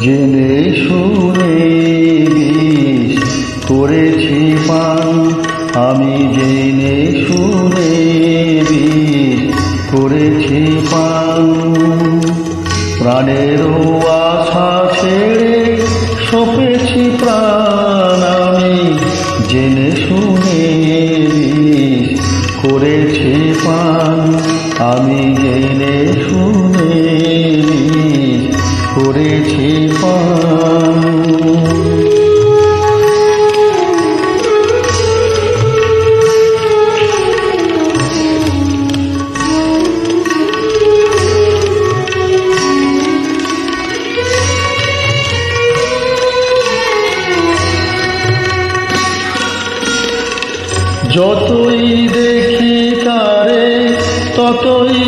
জেনে শুনে বিষ করেছি পান, আমি জেনে শুনে বিষ করেছি পান। প্রাণেরও আশা ছেড়ে সঁপেছি প্রাণ, আমি জেনে শুনে বিষ করেছি পান, আমি জেনে শুনে বিষ করেছি পান। যতই দেখি তারে ততই